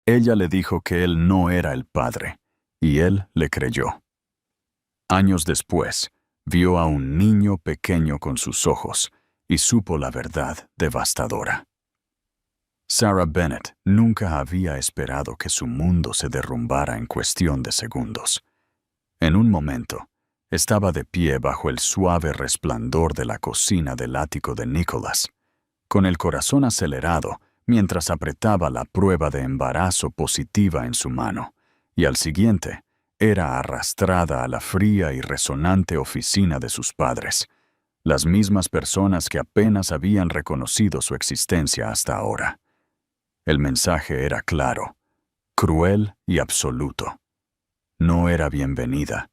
Ella le dijo que él no era el padre, y él le creyó. Años después, vio a un niño pequeño con sus ojos y supo la verdad devastadora. Sarah Bennett nunca había esperado que su mundo se derrumbara en cuestión de segundos. En un momento, estaba de pie bajo el suave resplandor de la cocina del ático de Nicholas, con el corazón acelerado mientras apretaba la prueba de embarazo positiva en su mano, y al siguiente, era arrastrada a la fría y resonante oficina de sus padres, las mismas personas que apenas habían reconocido su existencia hasta ahora. El mensaje era claro, cruel y absoluto. No era bienvenida.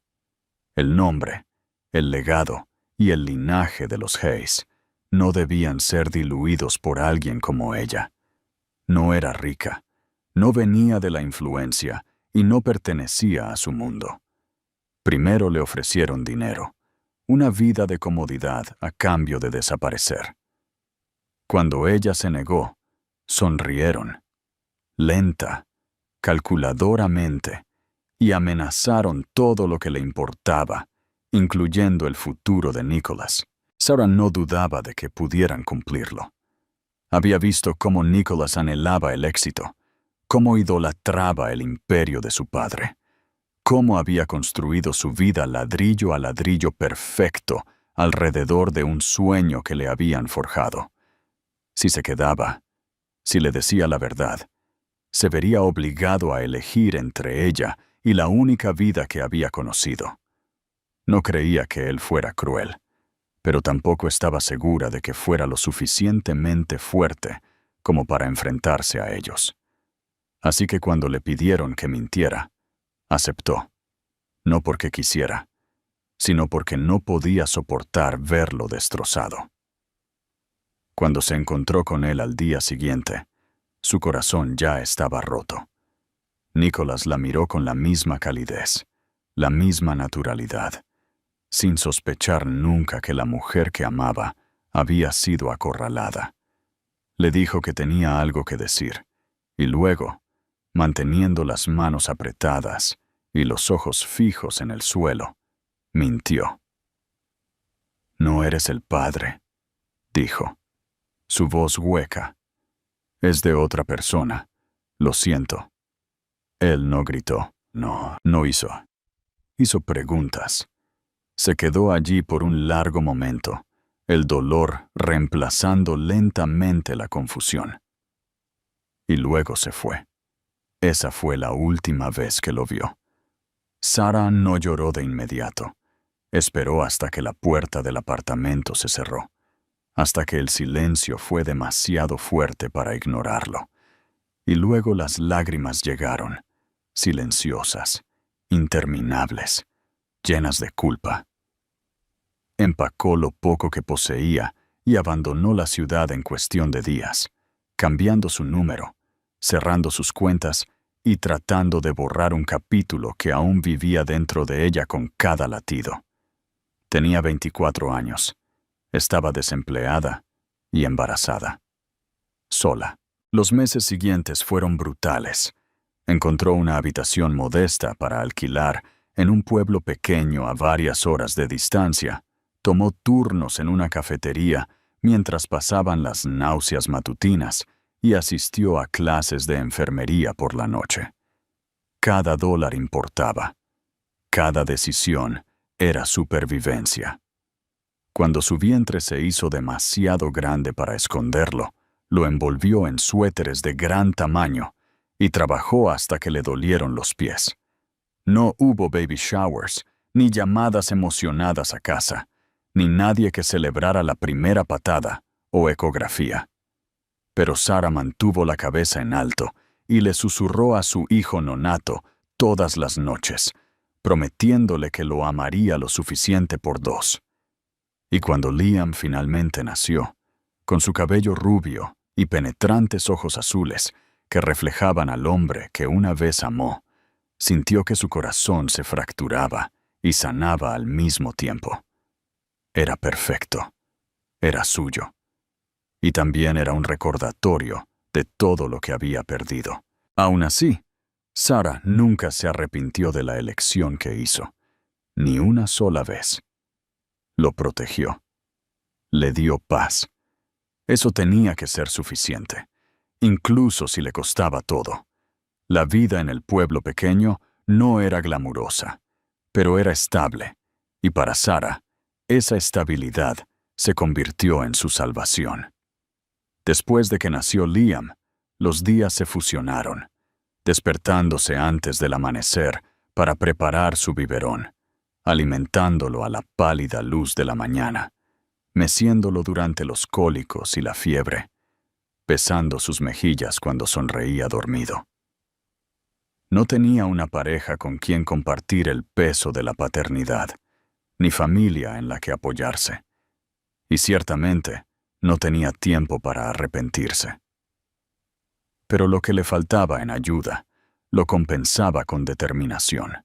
El nombre, el legado y el linaje de los Hayes no debían ser diluidos por alguien como ella. No era rica, no venía de la influencia y no pertenecía a su mundo. Primero le ofrecieron dinero, una vida de comodidad a cambio de desaparecer. Cuando ella se negó, sonrieron, lenta, calculadoramente, y amenazaron todo lo que le importaba, incluyendo el futuro de Nicholas. Sarah no dudaba de que pudieran cumplirlo. Había visto cómo Nicholas anhelaba el éxito, cómo idolatraba el imperio de su padre, cómo había construido su vida ladrillo a ladrillo perfecto alrededor de un sueño que le habían forjado. Si se quedaba, si le decía la verdad, se vería obligado a elegir entre ella y la única vida que había conocido. No creía que él fuera cruel, pero tampoco estaba segura de que fuera lo suficientemente fuerte como para enfrentarse a ellos. Así que cuando le pidieron que mintiera, aceptó, no porque quisiera, sino porque no podía soportar verlo destrozado. Cuando se encontró con él al día siguiente, su corazón ya estaba roto. Nicholas la miró con la misma calidez, la misma naturalidad, sin sospechar nunca que la mujer que amaba había sido acorralada. Le dijo que tenía algo que decir, y luego, manteniendo las manos apretadas y los ojos fijos en el suelo, mintió. «No eres el padre», dijo, su voz hueca. «Es de otra persona. Lo siento». Él no gritó, no hizo. Hizo preguntas. Se quedó allí por un largo momento, el dolor reemplazando lentamente la confusión. Y luego se fue. Esa fue la última vez que lo vio. Sarah no lloró de inmediato. Esperó hasta que la puerta del apartamento se cerró, hasta que el silencio fue demasiado fuerte para ignorarlo. Y luego las lágrimas llegaron, silenciosas, interminables, llenas de culpa. Empacó lo poco que poseía y abandonó la ciudad en cuestión de días, cambiando su número, cerrando sus cuentas y tratando de borrar un capítulo que aún vivía dentro de ella con cada latido. Tenía 24 años, estaba desempleada y embarazada. Sola. Los meses siguientes fueron brutales. Encontró una habitación modesta para alquilar en un pueblo pequeño a varias horas de distancia. Tomó turnos en una cafetería mientras pasaban las náuseas matutinas y asistió a clases de enfermería por la noche. Cada dólar importaba. Cada decisión era supervivencia. Cuando su vientre se hizo demasiado grande para esconderlo, lo envolvió en suéteres de gran tamaño y trabajó hasta que le dolieron los pies. No hubo baby showers, ni llamadas emocionadas a casa, ni nadie que celebrara la primera patada o ecografía. Pero Sarah mantuvo la cabeza en alto y le susurró a su hijo nonato todas las noches, prometiéndole que lo amaría lo suficiente por dos. Y cuando Liam finalmente nació, con su cabello rubio y penetrantes ojos azules que reflejaban al hombre que una vez amó, sintió que su corazón se fracturaba y sanaba al mismo tiempo. Era perfecto. Era suyo. Y también era un recordatorio de todo lo que había perdido. Aún así, Sarah nunca se arrepintió de la elección que hizo, ni una sola vez. Lo protegió. Le dio paz. Eso tenía que ser suficiente, incluso si le costaba todo. La vida en el pueblo pequeño no era glamurosa, pero era estable, y para Sarah, esa estabilidad se convirtió en su salvación. Después de que nació Liam, los días se fusionaron, despertándose antes del amanecer para preparar su biberón, alimentándolo a la pálida luz de la mañana, meciéndolo durante los cólicos y la fiebre, besando sus mejillas cuando sonreía dormido. No tenía una pareja con quien compartir el peso de la paternidad, ni familia en la que apoyarse. Y ciertamente, no tenía tiempo para arrepentirse. Pero lo que le faltaba en ayuda, lo compensaba con determinación.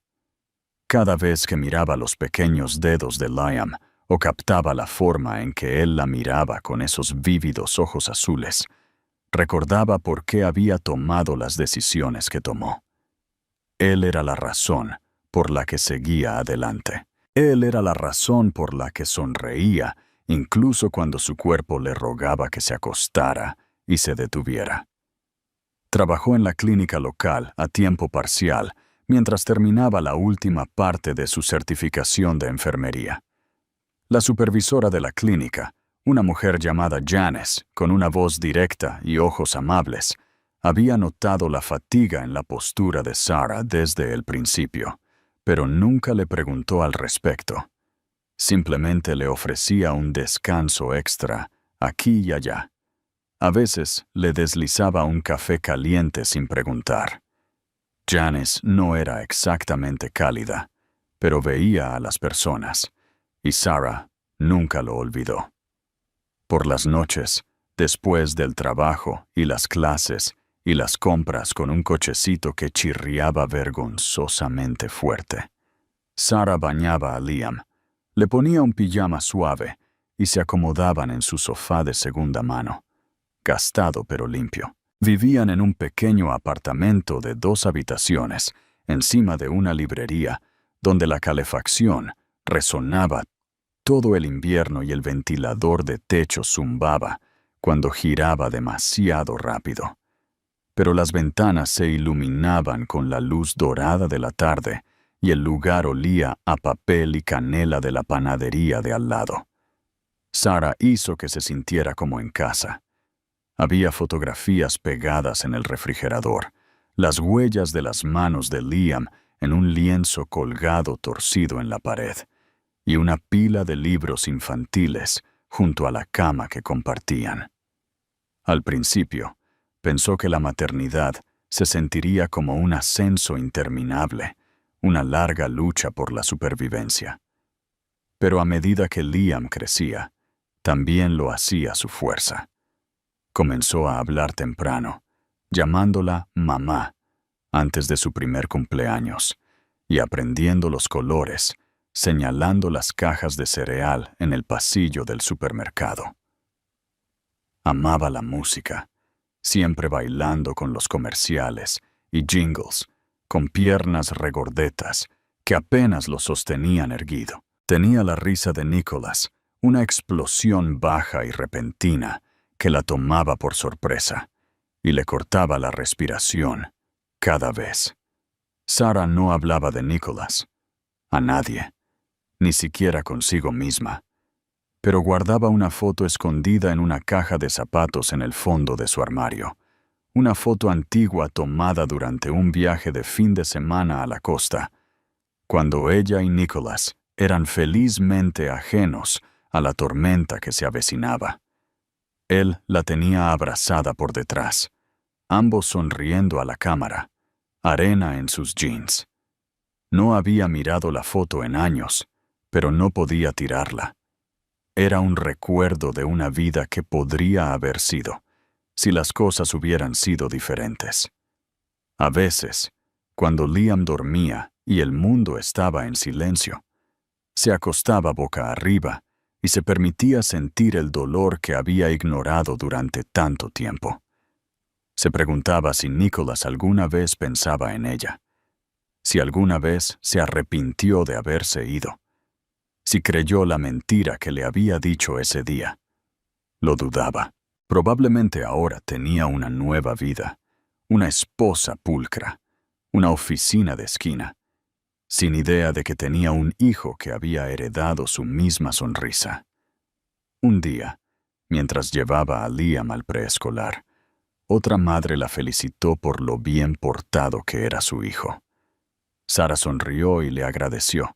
Cada vez que miraba los pequeños dedos de Liam o captaba la forma en que él la miraba con esos vívidos ojos azules, recordaba por qué había tomado las decisiones que tomó. Él era la razón por la que seguía adelante. Él era la razón por la que sonreía, incluso cuando su cuerpo le rogaba que se acostara y se detuviera. Trabajó en la clínica local a tiempo parcial mientras terminaba la última parte de su certificación de enfermería. La supervisora de la clínica, una mujer llamada Janice, con una voz directa y ojos amables, había notado la fatiga en la postura de Sarah desde el principio, pero nunca le preguntó al respecto. Simplemente le ofrecía un descanso extra aquí y allá. A veces le deslizaba un café caliente sin preguntar. Janice no era exactamente cálida, pero veía a las personas, y Sarah nunca lo olvidó. Por las noches, después del trabajo y las clases y las compras con un cochecito que chirriaba vergonzosamente fuerte, Sarah bañaba a Liam, le ponía un pijama suave y se acomodaban en su sofá de segunda mano, gastado pero limpio. Vivían en un pequeño apartamento de 2 habitaciones, encima de una librería, donde la calefacción resonaba todo el invierno y el ventilador de techo zumbaba cuando giraba demasiado rápido. Pero las ventanas se iluminaban con la luz dorada de la tarde y el lugar olía a papel y canela de la panadería de al lado. Sarah hizo que se sintiera como en casa. Había fotografías pegadas en el refrigerador, las huellas de las manos de Liam en un lienzo colgado torcido en la pared, y una pila de libros infantiles junto a la cama que compartían. Al principio, pensó que la maternidad se sentiría como un ascenso interminable, una larga lucha por la supervivencia. Pero a medida que Liam crecía, también lo hacía su fuerza. Comenzó a hablar temprano, llamándola mamá, antes de su primer cumpleaños, y aprendiendo los colores, señalando las cajas de cereal en el pasillo del supermercado. Amaba la música, siempre bailando con los comerciales y jingles, con piernas regordetas que apenas lo sostenían erguido. Tenía la risa de Nicholas, una explosión baja y repentina que la tomaba por sorpresa y le cortaba la respiración cada vez. Sarah no hablaba de Nicholas, a nadie, ni siquiera consigo misma, pero guardaba una foto escondida en una caja de zapatos en el fondo de su armario, una foto antigua tomada durante un viaje de fin de semana a la costa, cuando ella y Nicholas eran felizmente ajenos a la tormenta que se avecinaba. Él la tenía abrazada por detrás, ambos sonriendo a la cámara, arena en sus jeans. No había mirado la foto en años, pero no podía tirarla. Era un recuerdo de una vida que podría haber sido, si las cosas hubieran sido diferentes. A veces, cuando Liam dormía y el mundo estaba en silencio, se acostaba boca arriba y se permitía sentir el dolor que había ignorado durante tanto tiempo. Se preguntaba si Nicholas alguna vez pensaba en ella, si alguna vez se arrepintió de haberse ido, si creyó la mentira que le había dicho ese día. Lo dudaba. Probablemente ahora tenía una nueva vida, una esposa pulcra, una oficina de esquina, sin idea de que tenía un hijo que había heredado su misma sonrisa. Un día, mientras llevaba a Liam al preescolar, otra madre la felicitó por lo bien portado que era su hijo. Sara sonrió y le agradeció,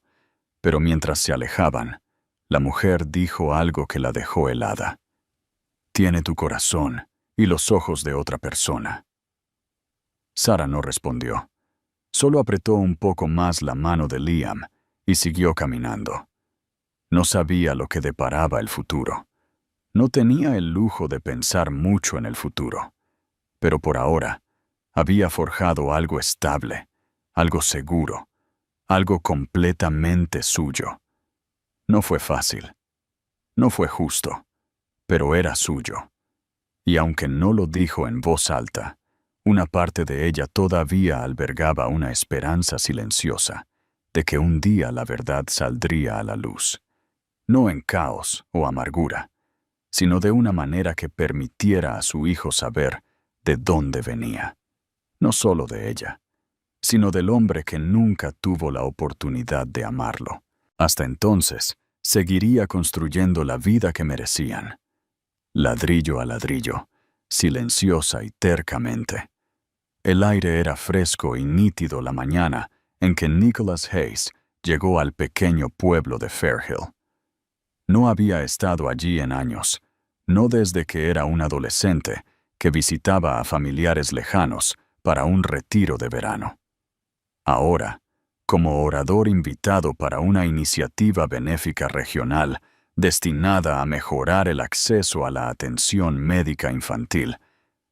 pero mientras se alejaban, la mujer dijo algo que la dejó helada. «Tiene tu corazón y los ojos de otra persona». Sara no respondió. Solo apretó un poco más la mano de Liam y siguió caminando. No sabía lo que deparaba el futuro. No tenía el lujo de pensar mucho en el futuro. Pero por ahora, había forjado algo estable, algo seguro, algo completamente suyo. No fue fácil. No fue justo, pero era suyo. Y aunque no lo dijo en voz alta, una parte de ella todavía albergaba una esperanza silenciosa de que un día la verdad saldría a la luz, no en caos o amargura, sino de una manera que permitiera a su hijo saber de dónde venía, no solo de ella, sino del hombre que nunca tuvo la oportunidad de amarlo. Hasta entonces, seguiría construyendo la vida que merecían, ladrillo a ladrillo, silenciosa y tercamente. El aire era fresco y nítido la mañana en que Nicholas Hayes llegó al pequeño pueblo de Fairhill. No había estado allí en años, no desde que era un adolescente que visitaba a familiares lejanos para un retiro de verano. Ahora, como orador invitado para una iniciativa benéfica regional destinada a mejorar el acceso a la atención médica infantil,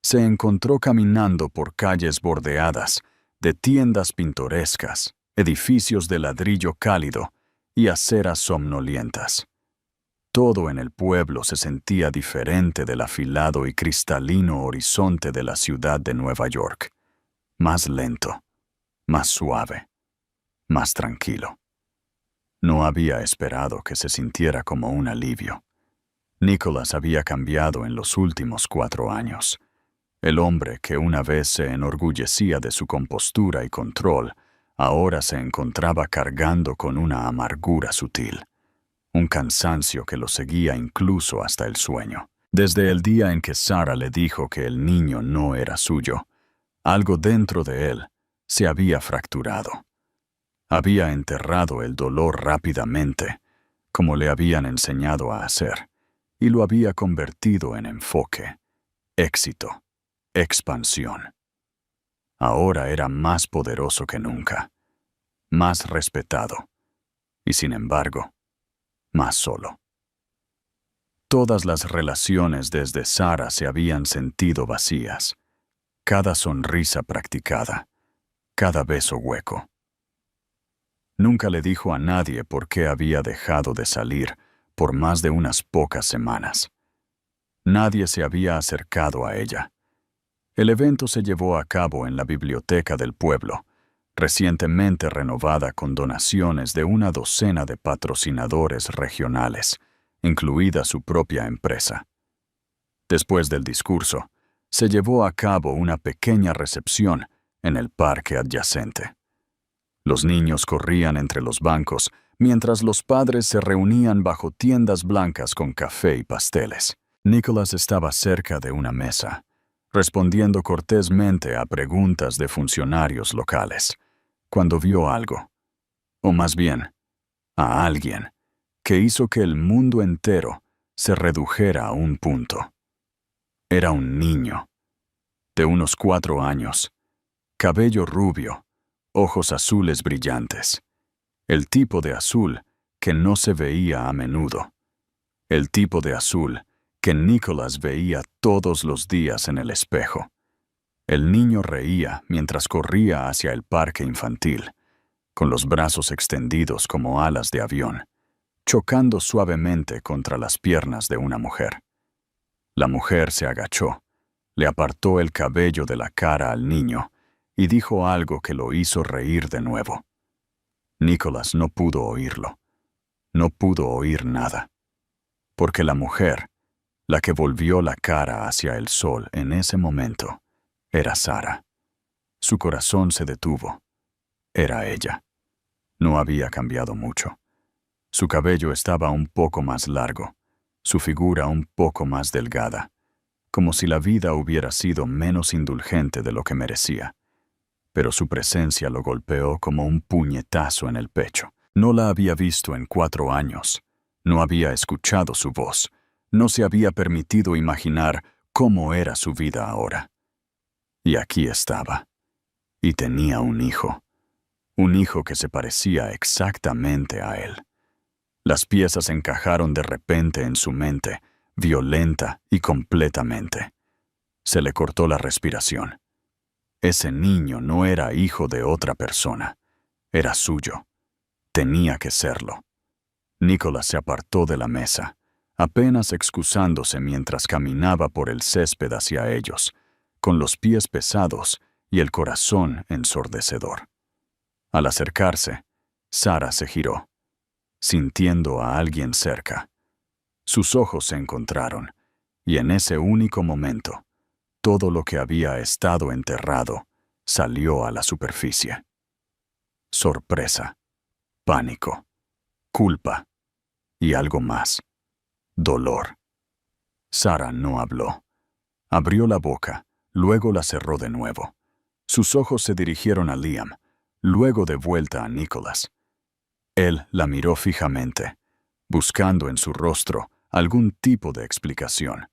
se encontró caminando por calles bordeadas de tiendas pintorescas, edificios de ladrillo cálido y aceras somnolientas. Todo en el pueblo se sentía diferente del afilado y cristalino horizonte de la ciudad de Nueva York. Más lento, más suave, más tranquilo. No había esperado que se sintiera como un alivio. Nicholas había cambiado en los últimos 4 años. El hombre que una vez se enorgullecía de su compostura y control, ahora se encontraba cargando con una amargura sutil, un cansancio que lo seguía incluso hasta el sueño. Desde el día en que Sara le dijo que el niño no era suyo, algo dentro de él se había fracturado. Había enterrado el dolor rápidamente, como le habían enseñado a hacer, y lo había convertido en enfoque, éxito, expansión. Ahora era más poderoso que nunca, más respetado, y sin embargo, más solo. Todas las relaciones desde Sara se habían sentido vacías, cada sonrisa practicada, cada beso hueco. Nunca le dijo a nadie por qué había dejado de salir por más de unas pocas semanas. Nadie se había acercado a ella. El evento se llevó a cabo en la biblioteca del pueblo, recientemente renovada con donaciones de una docena de patrocinadores regionales, incluida su propia empresa. Después del discurso, se llevó a cabo una pequeña recepción en el parque adyacente. Los niños corrían entre los bancos, mientras los padres se reunían bajo tiendas blancas con café y pasteles. Nicholas estaba cerca de una mesa, respondiendo cortésmente a preguntas de funcionarios locales, cuando vio algo, o más bien, a alguien, que hizo que el mundo entero se redujera a un punto. Era un niño, de unos 4 años, cabello rubio, ojos azules brillantes, el tipo de azul que no se veía a menudo, el tipo de azul que Nicholas veía todos los días en el espejo. El niño reía mientras corría hacia el parque infantil, con los brazos extendidos como alas de avión, chocando suavemente contra las piernas de una mujer. La mujer se agachó, le apartó el cabello de la cara al niño y dijo algo que lo hizo reír de nuevo. Nicholas no pudo oírlo. No pudo oír nada. Porque la mujer, la que volvió la cara hacia el sol en ese momento, era Sara. Su corazón se detuvo. Era ella. No había cambiado mucho. Su cabello estaba un poco más largo, su figura un poco más delgada, como si la vida hubiera sido menos indulgente de lo que merecía. Pero su presencia lo golpeó como un puñetazo en el pecho. No la había visto en 4 años. No había escuchado su voz. No se había permitido imaginar cómo era su vida ahora. Y aquí estaba. Y tenía un hijo. Un hijo que se parecía exactamente a él. Las piezas encajaron de repente en su mente, violenta y completamente. Se le cortó la respiración. Ese niño no era hijo de otra persona. Era suyo. Tenía que serlo. Nicholas se apartó de la mesa, apenas excusándose mientras caminaba por el césped hacia ellos, con los pies pesados y el corazón ensordecedor. Al acercarse, Sara se giró, sintiendo a alguien cerca. Sus ojos se encontraron, y en ese único momento, todo lo que había estado enterrado salió a la superficie. Sorpresa, pánico, culpa y algo más. Dolor. Sara no habló. Abrió la boca, luego la cerró de nuevo. Sus ojos se dirigieron a Liam, luego de vuelta a Nicholas. Él la miró fijamente, buscando en su rostro algún tipo de explicación.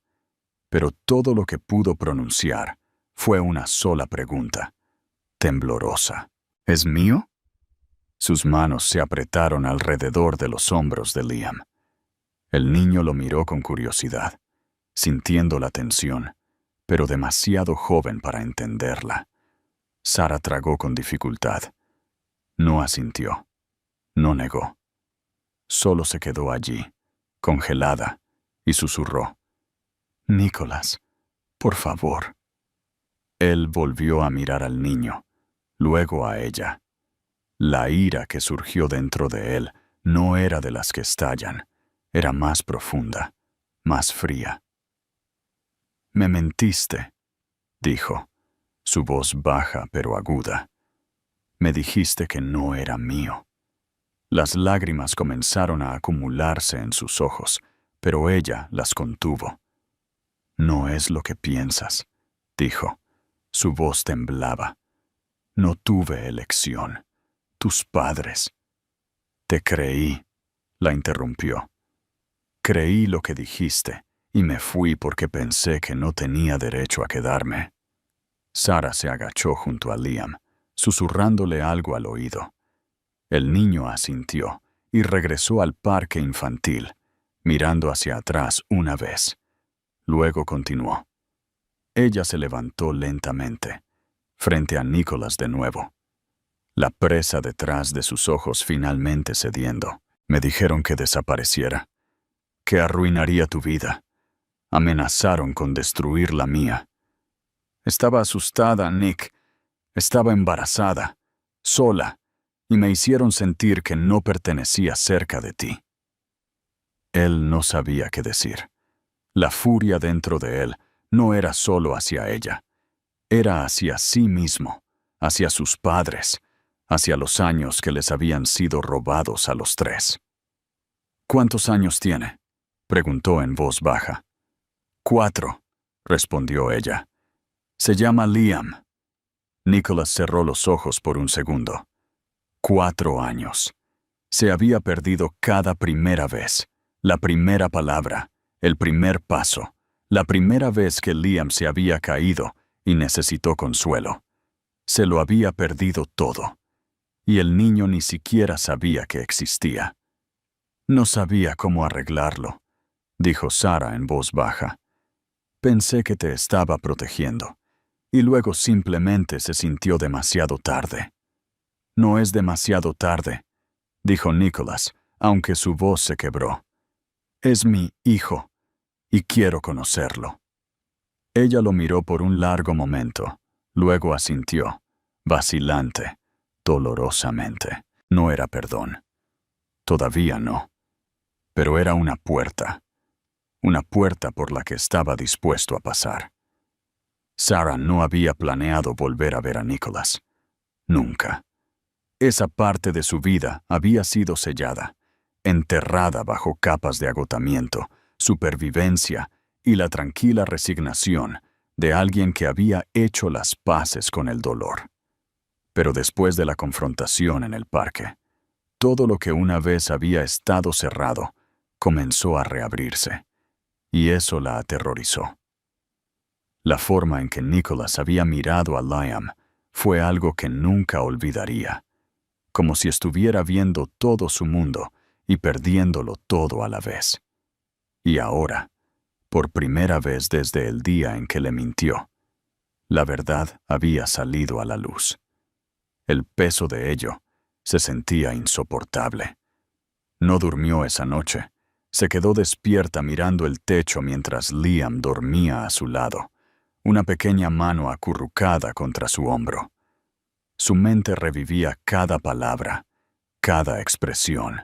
Pero todo lo que pudo pronunciar fue una sola pregunta, temblorosa. ¿Es mío? Sus manos se apretaron alrededor de los hombros de Liam. El niño lo miró con curiosidad, sintiendo la tensión, pero demasiado joven para entenderla. Sara tragó con dificultad. No asintió. No negó. Solo se quedó allí, congelada, y susurró. Nicholas, por favor. Él volvió a mirar al niño, luego a ella. La ira que surgió dentro de él no era de las que estallan, era más profunda, más fría. Me mentiste, dijo, su voz baja pero aguda. Me dijiste que no era mío. Las lágrimas comenzaron a acumularse en sus ojos, pero ella las contuvo. No es lo que piensas, dijo. Su voz temblaba. No tuve elección. Tus padres. Te creí, la interrumpió. Creí lo que dijiste y me fui porque pensé que no tenía derecho a quedarme. Sara se agachó junto a Liam, susurrándole algo al oído. El niño asintió y regresó al parque infantil, mirando hacia atrás una vez. Luego continuó. Ella se levantó lentamente, frente a Nicholas de nuevo. La presa detrás de sus ojos finalmente cediendo. Me dijeron que desapareciera, que arruinaría tu vida. Amenazaron con destruir la mía. Estaba asustada, Nick. Estaba embarazada, sola, y me hicieron sentir que no pertenecía cerca de ti. Él no sabía qué decir. La furia dentro de él no era solo hacia ella. Era hacia sí mismo, hacia sus padres, hacia los años que les habían sido robados a los 3. ¿Cuántos años tiene?, preguntó en voz baja. 4, respondió ella. Se llama Liam. Nicholas cerró los ojos por un segundo. 4 años. Se había perdido cada primera vez, la primera palabra, el primer paso, la primera vez que Liam se había caído y necesitó consuelo. Se lo había perdido todo. Y el niño ni siquiera sabía que existía. No sabía cómo arreglarlo, dijo Sara en voz baja. Pensé que te estaba protegiendo, y luego simplemente se sintió demasiado tarde. No es demasiado tarde, dijo Nicholas, aunque su voz se quebró. Es mi hijo, y quiero conocerlo. Ella lo miró por un largo momento, luego asintió, vacilante, dolorosamente. No era perdón. Todavía no. Pero era una puerta por la que estaba dispuesto a pasar. Sarah no había planeado volver a ver a Nicholas. Nunca. Esa parte de su vida había sido sellada, enterrada bajo capas de agotamiento, supervivencia y la tranquila resignación de alguien que había hecho las paces con el dolor. Pero después de la confrontación en el parque, todo lo que una vez había estado cerrado comenzó a reabrirse, y eso la aterrorizó. La forma en que Nicholas había mirado a Liam fue algo que nunca olvidaría, como si estuviera viendo todo su mundo y perdiéndolo todo a la vez. Y ahora, por primera vez desde el día en que le mintió, la verdad había salido a la luz. El peso de ello se sentía insoportable. No durmió esa noche. Se quedó despierta mirando el techo mientras Liam dormía a su lado, una pequeña mano acurrucada contra su hombro. Su mente revivía cada palabra, cada expresión,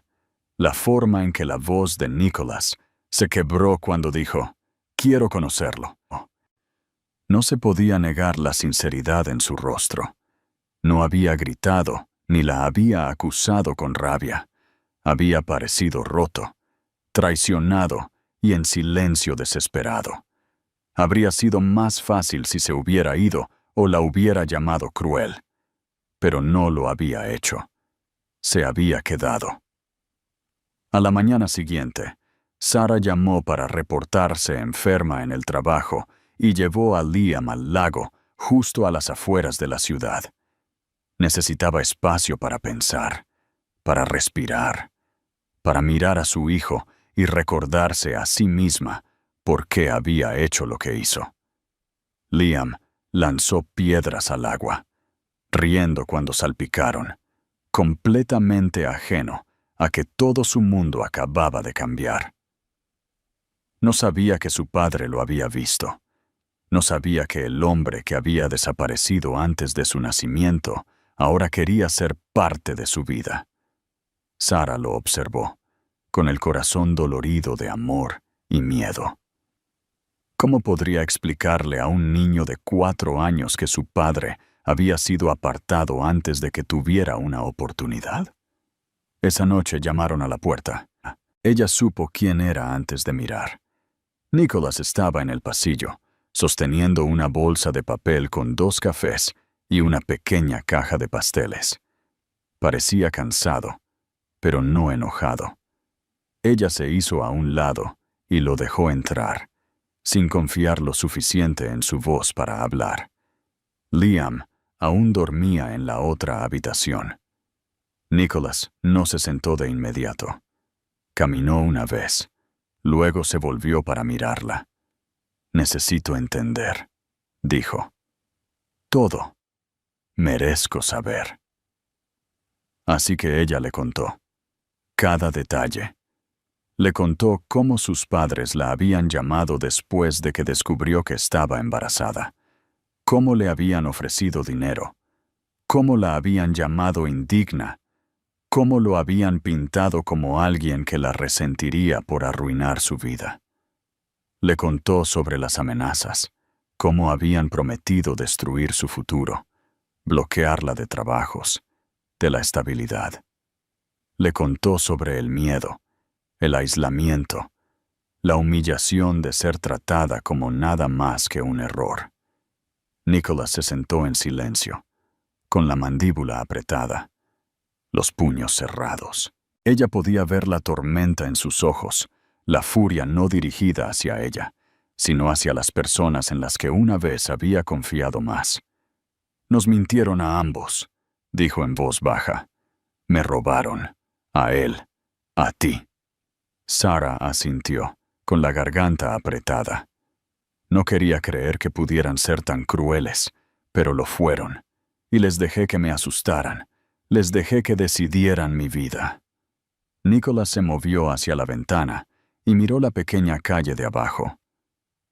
la forma en que la voz de Nicholas se quebró cuando dijo, «Quiero conocerlo». No se podía negar la sinceridad en su rostro. No había gritado, ni la había acusado con rabia. Había parecido roto, traicionado y en silencio desesperado. Habría sido más fácil si se hubiera ido o la hubiera llamado cruel. Pero no lo había hecho. Se había quedado. A la mañana siguiente, Sarah llamó para reportarse enferma en el trabajo y llevó a Liam al lago, justo a las afueras de la ciudad. Necesitaba espacio para pensar, para respirar, para mirar a su hijo y recordarse a sí misma por qué había hecho lo que hizo. Liam lanzó piedras al agua, riendo cuando salpicaron, completamente ajeno a que todo su mundo acababa de cambiar. No sabía que su padre lo había visto. No sabía que el hombre que había desaparecido antes de su nacimiento ahora quería ser parte de su vida. Sarah lo observó, con el corazón dolorido de amor y miedo. ¿Cómo podría explicarle a un niño de 4 años que su padre había sido apartado antes de que tuviera una oportunidad? Esa noche llamaron a la puerta. Ella supo quién era antes de mirar. Nicholas estaba en el pasillo, sosteniendo una bolsa de papel con 2 cafés y una pequeña caja de pasteles. Parecía cansado, pero no enojado. Ella se hizo a un lado y lo dejó entrar, sin confiar lo suficiente en su voz para hablar. Liam aún dormía en la otra habitación. Nicholas no se sentó de inmediato. Caminó una vez, luego se volvió para mirarla. «Necesito entender», dijo. «Todo. Merezco saber». Así que ella le contó. Cada detalle. Le contó cómo sus padres la habían llamado después de que descubrió que estaba embarazada, cómo le habían ofrecido dinero, cómo la habían llamado indigna, cómo lo habían pintado como alguien que la resentiría por arruinar su vida. Le contó sobre las amenazas, cómo habían prometido destruir su futuro, bloquearla de trabajos, de la estabilidad. Le contó sobre el miedo, el aislamiento, la humillación de ser tratada como nada más que un error. Nicholas se sentó en silencio, con la mandíbula apretada, los puños cerrados. Ella podía ver la tormenta en sus ojos, la furia no dirigida hacia ella, sino hacia las personas en las que una vez había confiado más. «Nos mintieron a ambos», dijo en voz baja. «Me robaron. A él. A ti». Sarah asintió, con la garganta apretada. No quería creer que pudieran ser tan crueles, pero lo fueron, y les dejé que me asustaran, les dejé que decidieran mi vida. Nicholas se movió hacia la ventana y miró la pequeña calle de abajo.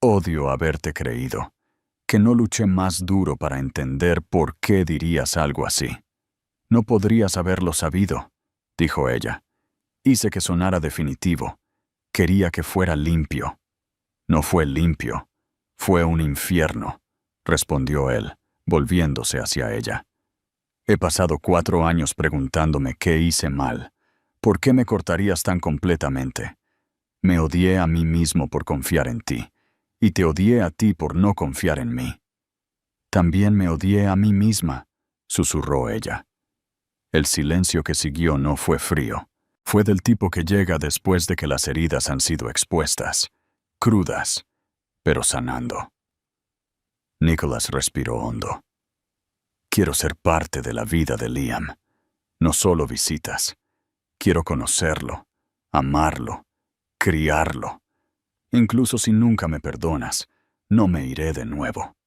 Odio haberte creído, que no luché más duro para entender por qué dirías algo así. No podrías haberlo sabido, dijo ella. Hice que sonara definitivo. Quería que fuera limpio. No fue limpio, fue un infierno, respondió él, volviéndose hacia ella. He pasado 4 años preguntándome qué hice mal. ¿Por qué me cortarías tan completamente? Me odié a mí mismo por confiar en ti, y te odié a ti por no confiar en mí. También me odié a mí misma, susurró ella. El silencio que siguió no fue frío. Fue del tipo que llega después de que las heridas han sido expuestas, crudas, pero sanando. Nicholas respiró hondo. Quiero ser parte de la vida de Liam, no solo visitas. Quiero conocerlo, amarlo, criarlo. Incluso si nunca me perdonas, no me iré de nuevo.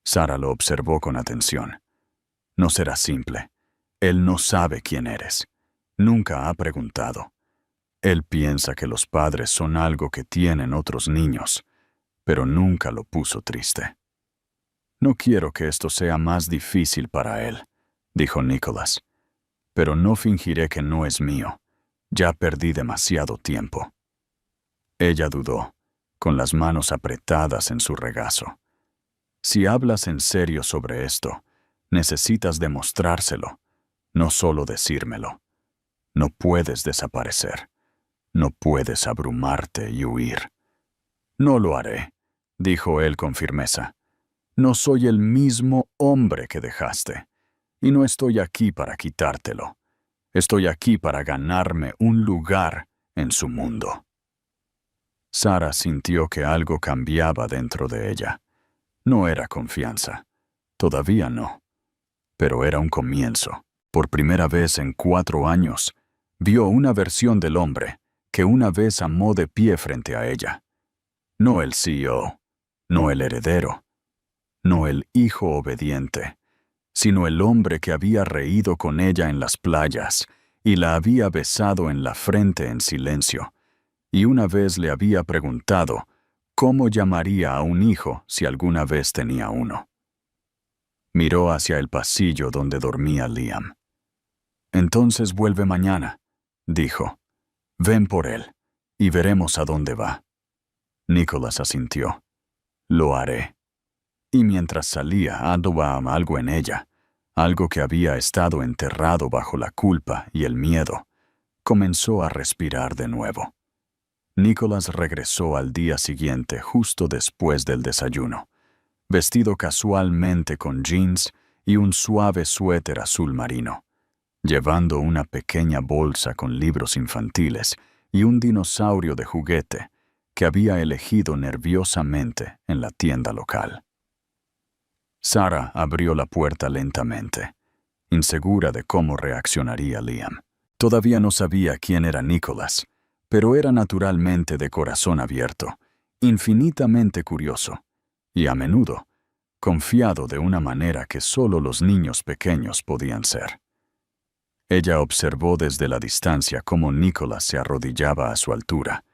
Sara lo observó con atención. No será simple. Él no sabe quién eres. Nunca ha preguntado. Él piensa que los padres son algo que tienen otros niños, pero nunca lo puso triste. No quiero que esto sea más difícil para él, dijo Nicholas, pero no fingiré que no es mío. Ya perdí demasiado tiempo. Ella dudó, con las manos apretadas en su regazo. Si hablas en serio sobre esto, necesitas demostrárselo, no solo decírmelo. No puedes desaparecer. No puedes abrumarte y huir. No lo haré, dijo él con firmeza. No soy el mismo hombre que dejaste, y no estoy aquí para quitártelo. Estoy aquí para ganarme un lugar en su mundo. Sara sintió que algo cambiaba dentro de ella. No era confianza. Todavía no. Pero era un comienzo. Por primera vez en 4 años, vio una versión del hombre que una vez amó de pie frente a ella. No el CEO, no el heredero, no el hijo obediente, sino el hombre que había reído con ella en las playas y la había besado en la frente en silencio, y una vez le había preguntado cómo llamaría a un hijo si alguna vez tenía uno. Miró hacia el pasillo donde dormía Liam. Entonces vuelve mañana, dijo. Ven por él, y veremos a dónde va. Nicholas asintió. Lo haré. Y mientras salía, andaba algo en ella, algo que había estado enterrado bajo la culpa y el miedo. Comenzó a respirar de nuevo. Nicholas regresó al día siguiente justo después del desayuno, vestido casualmente con jeans y un suave suéter azul marino, llevando una pequeña bolsa con libros infantiles y un dinosaurio de juguete que había elegido nerviosamente en la tienda local. Sara abrió la puerta lentamente, insegura de cómo reaccionaría Liam. Todavía no sabía quién era Nicholas, pero era naturalmente de corazón abierto, infinitamente curioso, y a menudo confiado de una manera que solo los niños pequeños podían ser. Ella observó desde la distancia cómo Nicholas se arrodillaba a su altura,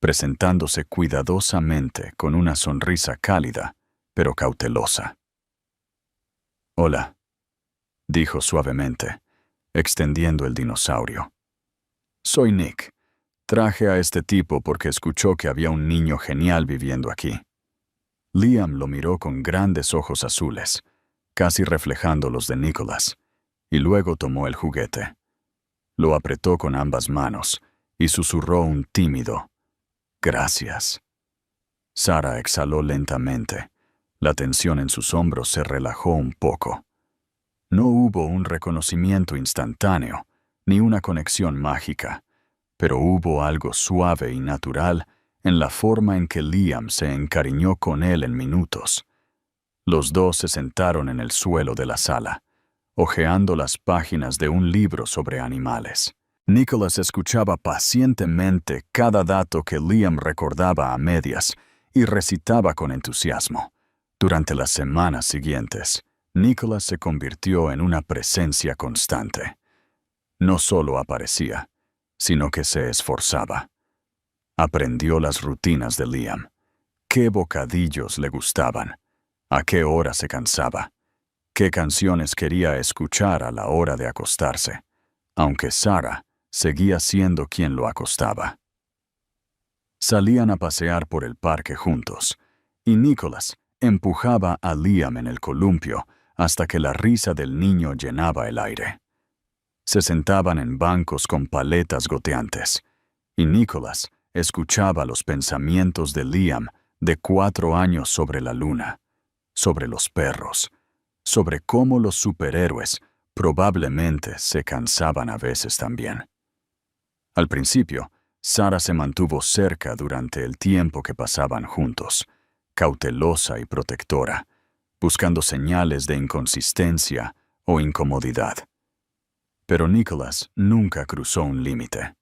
presentándose cuidadosamente con una sonrisa cálida, pero cautelosa. «Hola», dijo suavemente, extendiendo el dinosaurio. «Soy Nick. Traje a este tipo porque escuchó que había un niño genial viviendo aquí». Liam lo miró con grandes ojos azules, casi reflejando los de Nicholas, y luego tomó el juguete. Lo apretó con ambas manos y susurró un tímido «Gracias». Sara exhaló lentamente. La tensión en sus hombros se relajó un poco. No hubo un reconocimiento instantáneo, ni una conexión mágica, pero hubo algo suave y natural en la forma en que Liam se encariñó con él en minutos. Los dos se sentaron en el suelo de la sala, hojeando las páginas de un libro sobre animales. Nicholas escuchaba pacientemente cada dato que Liam recordaba a medias y recitaba con entusiasmo. Durante las semanas siguientes, Nicholas se convirtió en una presencia constante. No solo aparecía, sino que se esforzaba. Aprendió las rutinas de Liam. qué bocadillos le gustaban, a qué hora se cansaba, qué canciones quería escuchar a la hora de acostarse, aunque Sara seguía siendo quien lo acostaba. Salían a pasear por el parque juntos, y Nicholas empujaba a Liam en el columpio hasta que la risa del niño llenaba el aire. Se sentaban en bancos con paletas goteantes, y Nicholas escuchaba los pensamientos de Liam de 4 años sobre la luna, sobre los perros, sobre cómo los superhéroes probablemente se cansaban a veces también. Al principio, Sara se mantuvo cerca durante el tiempo que pasaban juntos, cautelosa y protectora, buscando señales de inconsistencia o incomodidad. Pero Nicholas nunca cruzó un límite.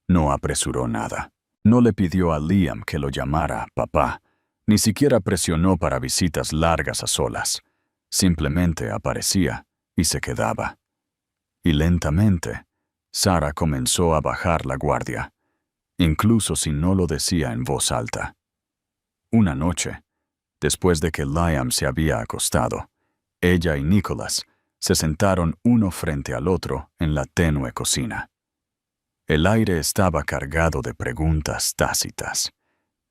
No apresuró nada. No le pidió a Liam que lo llamara papá, ni siquiera presionó para visitas largas a solas. Simplemente aparecía y se quedaba. Y lentamente, Sara comenzó a bajar la guardia, incluso si no lo decía en voz alta. Una noche, después de que Liam se había acostado, ella y Nicholas se sentaron uno frente al otro en la tenue cocina. El aire estaba cargado de preguntas tácitas.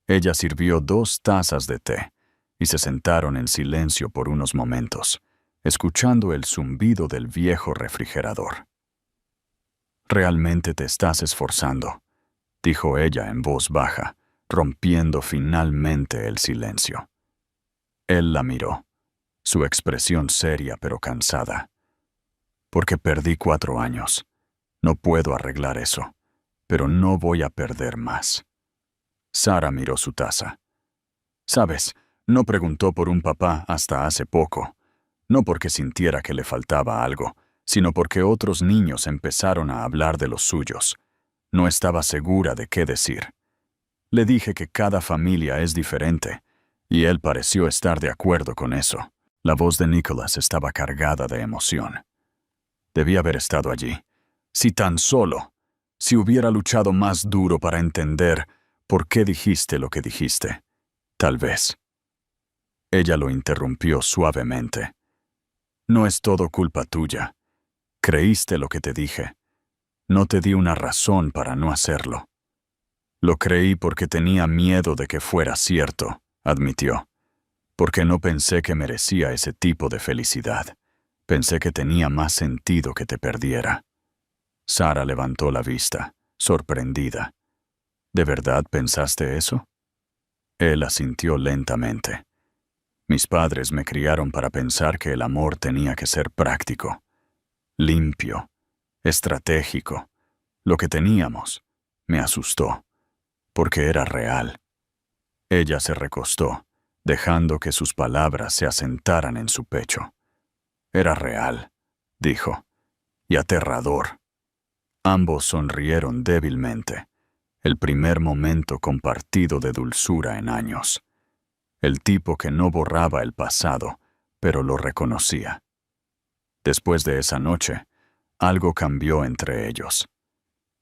Ella sirvió 2 tazas de té y se sentaron en silencio por unos momentos, escuchando el zumbido del viejo refrigerador. «Realmente te estás esforzando», dijo ella en voz baja, rompiendo finalmente el silencio. Él la miró, su expresión seria pero cansada. «Porque perdí 4 años. No puedo arreglar eso, pero no voy a perder más». Sara miró su taza. «Sabes, no preguntó por un papá hasta hace poco, no porque sintiera que le faltaba algo, sino porque otros niños empezaron a hablar de los suyos. No estaba segura de qué decir. Le dije que cada familia es diferente, y él pareció estar de acuerdo con eso». La voz de Nicholas estaba cargada de emoción. «Debí haber estado allí. Si tan solo, si hubiera luchado más duro para entender por qué dijiste lo que dijiste. Tal vez». Ella lo interrumpió suavemente. «No es todo culpa tuya. Creíste lo que te dije. No te di una razón para no hacerlo». «Lo creí porque tenía miedo de que fuera cierto», admitió. «Porque no pensé que merecía ese tipo de felicidad. Pensé que tenía más sentido que te perdiera». Sara levantó la vista, sorprendida. «¿De verdad pensaste eso?» Él asintió lentamente. «Mis padres me criaron para pensar que el amor tenía que ser práctico, limpio, estratégico. Lo que teníamos me asustó, porque era real». Ella se recostó, dejando que sus palabras se asentaran en su pecho. «Era real», dijo, «y aterrador». Ambos sonrieron débilmente, el primer momento compartido de dulzura en años. El tipo que no borraba el pasado, pero lo reconocía. Después de esa noche, algo cambió entre ellos.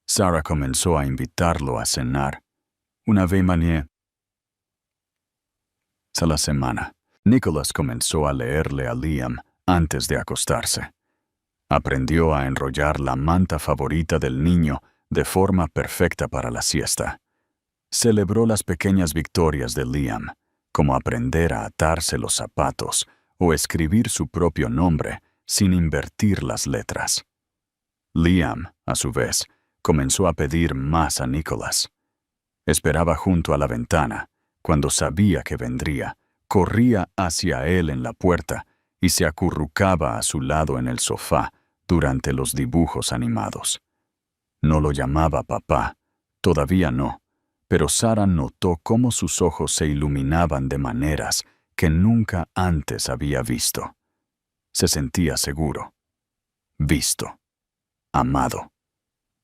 Sara comenzó a invitarlo a cenar, una vez a la semana. Nicholas comenzó a leerle a Liam antes de acostarse. Aprendió a enrollar la manta favorita del niño de forma perfecta para la siesta. Celebró las pequeñas victorias de Liam, como aprender a atarse los zapatos o escribir su propio nombre sin invertir las letras. Liam, a su vez, comenzó a pedir más a Nicholas. Esperaba junto a la ventana. Cuando sabía que vendría, corría hacia él en la puerta y se acurrucaba a su lado en el sofá durante los dibujos animados. No lo llamaba papá, todavía no, pero Sara notó cómo sus ojos se iluminaban de maneras que nunca antes había visto. Se sentía seguro, visto, amado.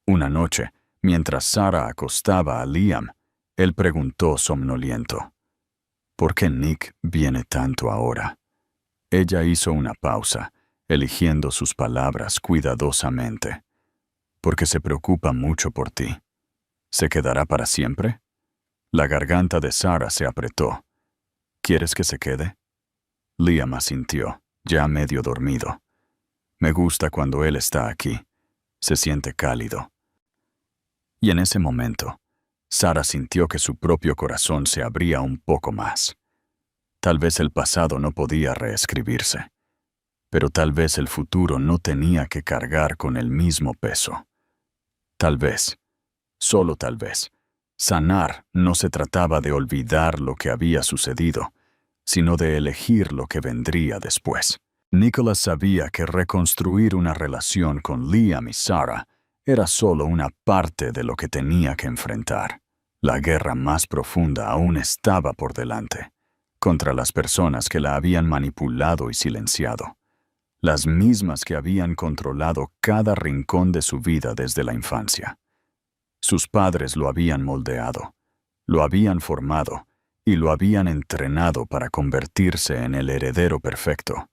Una noche, mientras Sara acostaba a Liam, él preguntó somnoliento, «¿Por qué Nick viene tanto ahora?» Ella hizo una pausa, eligiendo sus palabras cuidadosamente. «Porque se preocupa mucho por ti. ¿Se quedará para siempre?» La garganta de Sara se apretó. ¿Quieres que se quede? Liam asintió, ya medio dormido. Me gusta cuando él está aquí. Se siente cálido. Y en ese momento, Sara sintió que su propio corazón se abría un poco más. Tal vez el pasado no podía reescribirse, pero tal vez el futuro no tenía que cargar con el mismo peso. Tal vez, solo tal vez, sanar no se trataba de olvidar lo que había sucedido, sino de elegir lo que vendría después. Nicholas sabía que reconstruir una relación con Liam y Sara era solo una parte de lo que tenía que enfrentar. La guerra más profunda aún estaba por delante, contra las personas que la habían manipulado y silenciado, las mismas que habían controlado cada rincón de su vida desde la infancia. Sus padres lo habían moldeado, lo habían formado y lo habían entrenado para convertirse en el heredero perfecto.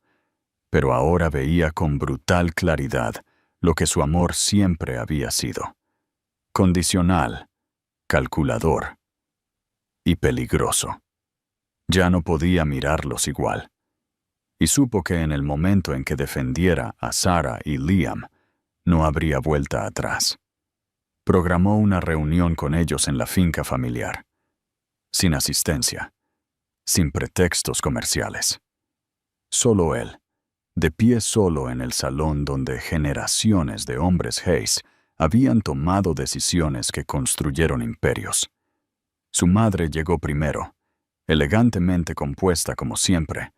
Pero ahora veía con brutal claridad lo que su amor siempre había sido: condicional, calculador y peligroso. Ya no podía mirarlos igual, y supo que en el momento en que defendiera a Sara y Liam, no habría vuelta atrás. Programó una reunión con ellos en la finca familiar, sin asistencia, sin pretextos comerciales. Solo él, de pie solo en el salón donde generaciones de hombres Hayes habían tomado decisiones que construyeron imperios. Su madre llegó primero, elegantemente compuesta como siempre,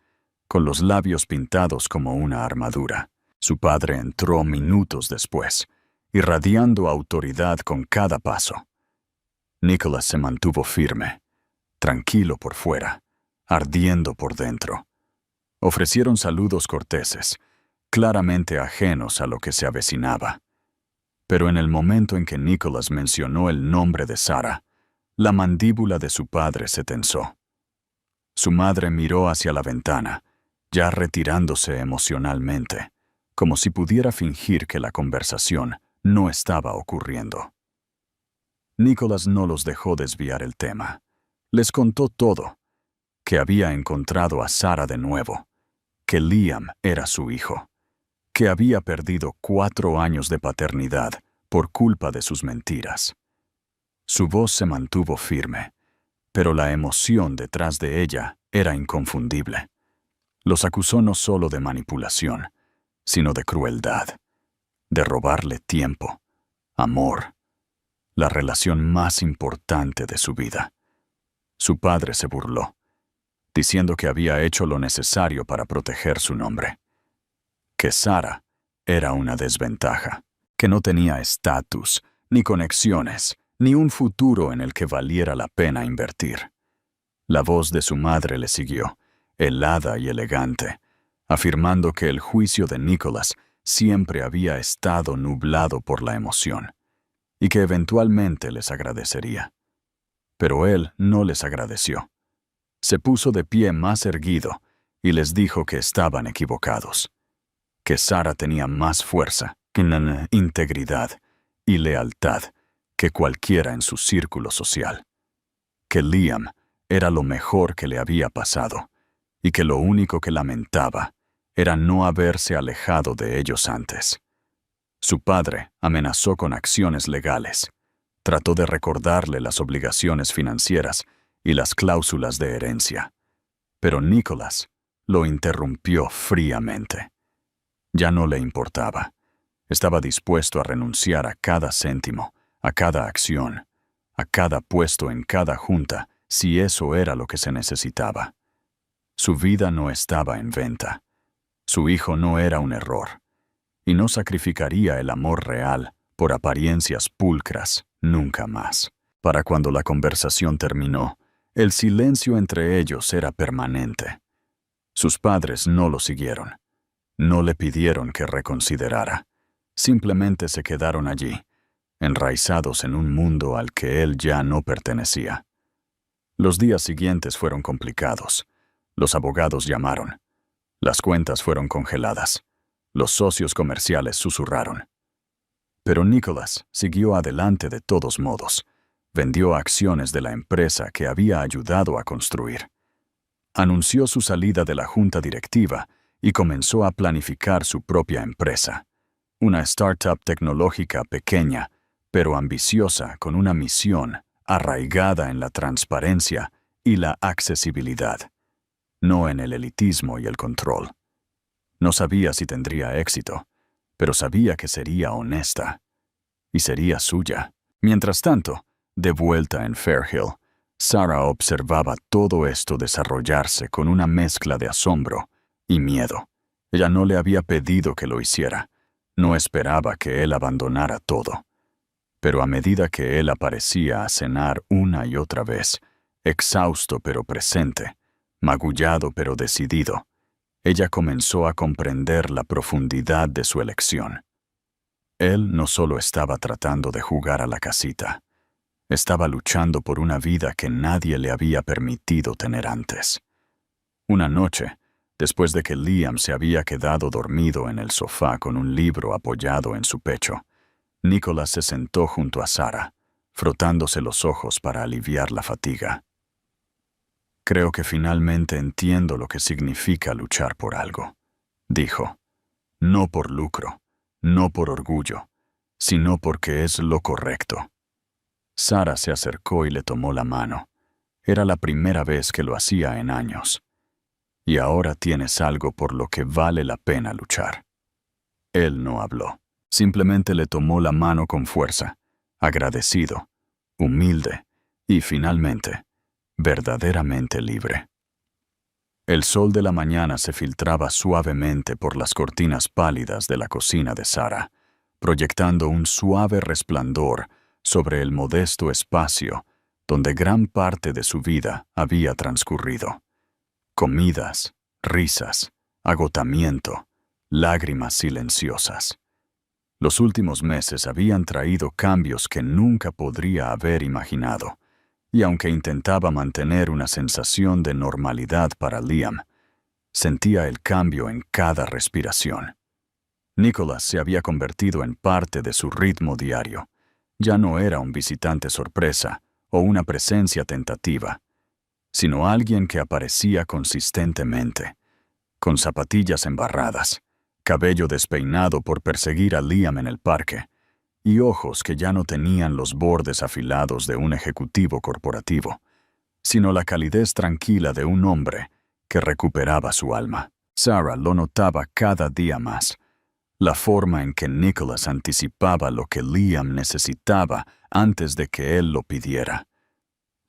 con los labios pintados como una armadura. Su padre entró minutos después, irradiando autoridad con cada paso. Nicholas se mantuvo firme, tranquilo por fuera, ardiendo por dentro. Ofrecieron saludos corteses, claramente ajenos a lo que se avecinaba. Pero en el momento en que Nicholas mencionó el nombre de Sara, la mandíbula de su padre se tensó. Su madre miró hacia la ventana, ya retirándose emocionalmente, como si pudiera fingir que la conversación no estaba ocurriendo. Nicholas no los dejó desviar el tema. Les contó todo: que había encontrado a Sara de nuevo, que Liam era su hijo, que había perdido 4 años de paternidad por culpa de sus mentiras. Su voz se mantuvo firme, pero la emoción detrás de ella era inconfundible. Los acusó no solo de manipulación, sino de crueldad, de robarle tiempo, amor, la relación más importante de su vida. Su padre se burló, diciendo que había hecho lo necesario para proteger su nombre, que Sara era una desventaja, que no tenía estatus, ni conexiones, ni un futuro en el que valiera la pena invertir. La voz de su madre le siguió, helada y elegante, afirmando que el juicio de Nicholas siempre había estado nublado por la emoción, y que eventualmente les agradecería. Pero él no les agradeció. Se puso de pie más erguido y les dijo que estaban equivocados, que Sara tenía más fuerza, integridad y lealtad que cualquiera en su círculo social, que Liam era lo mejor que le había pasado y que lo único que lamentaba era no haberse alejado de ellos antes. Su padre amenazó con acciones legales, trató de recordarle las obligaciones financieras y las cláusulas de herencia, pero Nicholas lo interrumpió fríamente. Ya no le importaba. Estaba dispuesto a renunciar a cada céntimo, a cada acción, a cada puesto en cada junta, si eso era lo que se necesitaba. Su vida no estaba en venta. Su hijo no era un error, y no sacrificaría el amor real por apariencias pulcras nunca más. Para cuando la conversación terminó, el silencio entre ellos era permanente. Sus padres no lo siguieron. No le pidieron que reconsiderara. Simplemente se quedaron allí, enraizados en un mundo al que él ya no pertenecía. Los días siguientes fueron complicados. Los abogados llamaron. Las cuentas fueron congeladas. Los socios comerciales susurraron. Pero Nicholas siguió adelante de todos modos, Vendió acciones de la empresa que había ayudado a construir. Anunció su salida de la junta directiva y comenzó a planificar su propia empresa. Una startup tecnológica pequeña, pero ambiciosa, con una misión arraigada en la transparencia y la accesibilidad, no en el elitismo y el control. No sabía si tendría éxito, pero sabía que sería honesta y sería suya. Mientras tanto, de vuelta en Fairhill, Sarah observaba todo esto desarrollarse con una mezcla de asombro y miedo. Ella no le había pedido que lo hiciera, no esperaba que él abandonara todo. Pero a medida que él aparecía a cenar una y otra vez, exhausto pero presente, magullado pero decidido, ella comenzó a comprender la profundidad de su elección. Él no solo estaba tratando de jugar a la casita, estaba luchando por una vida que nadie le había permitido tener antes. Una noche, después de que Liam se había quedado dormido en el sofá con un libro apoyado en su pecho, Nicholas se sentó junto a Sarah, frotándose los ojos para aliviar la fatiga. «Creo que finalmente entiendo lo que significa luchar por algo», dijo. «No por lucro, no por orgullo, sino porque es lo correcto». Sarah se acercó y le tomó la mano. Era la primera vez que lo hacía en años. «Y ahora tienes algo por lo que vale la pena luchar». Él no habló. Simplemente le tomó la mano con fuerza, agradecido, humilde y, finalmente, verdaderamente libre. El sol de la mañana se filtraba suavemente por las cortinas pálidas de la cocina de Sarah, proyectando un suave resplandor sobre el modesto espacio donde gran parte de su vida había transcurrido. Comidas, risas, agotamiento, lágrimas silenciosas. Los últimos meses habían traído cambios que nunca podría haber imaginado, y aunque intentaba mantener una sensación de normalidad para Liam, sentía el cambio en cada respiración. Nicholas se había convertido en parte de su ritmo diario. Ya no era un visitante sorpresa o una presencia tentativa, sino alguien que aparecía consistentemente, con zapatillas embarradas, cabello despeinado por perseguir a Liam en el parque, y ojos que ya no tenían los bordes afilados de un ejecutivo corporativo, sino la calidez tranquila de un hombre que recuperaba su alma. Sarah lo notaba cada día más. La forma en que Nicholas anticipaba lo que Liam necesitaba antes de que él lo pidiera.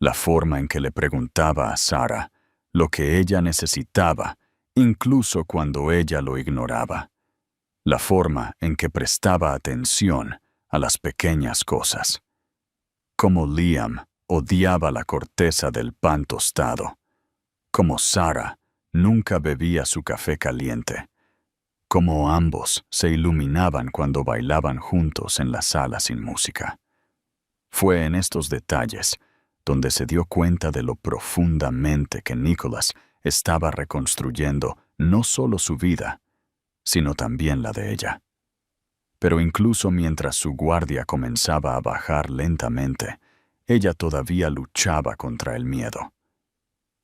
La forma en que le preguntaba a Sarah lo que ella necesitaba, incluso cuando ella lo ignoraba. La forma en que prestaba atención a las pequeñas cosas. Como Liam odiaba la corteza del pan tostado. Como Sarah nunca bebía su café caliente. Como ambos se iluminaban cuando bailaban juntos en la sala sin música. Fue en estos detalles donde se dio cuenta de lo profundamente que Nicholas estaba reconstruyendo no solo su vida, sino también la de ella. Pero incluso mientras su guardia comenzaba a bajar lentamente, ella todavía luchaba contra el miedo.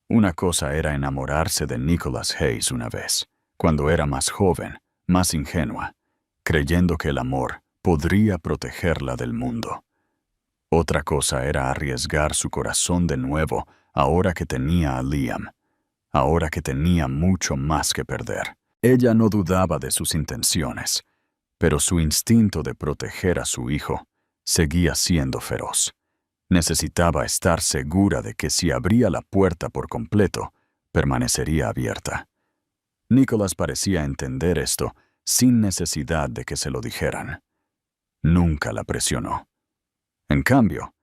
Una cosa era enamorarse de Nicholas Hayes una vez, cuando era más joven, más ingenua, creyendo que el amor podría protegerla del mundo. Otra cosa era arriesgar su corazón de nuevo ahora que tenía a Liam, ahora que tenía mucho más que perder. Ella no dudaba de sus intenciones, pero su instinto de proteger a su hijo seguía siendo feroz. Necesitaba estar segura de que si abría la puerta por completo, permanecería abierta. Nicholas parecía entender esto sin necesidad de que se lo dijeran. Nunca la presionó. En cambio,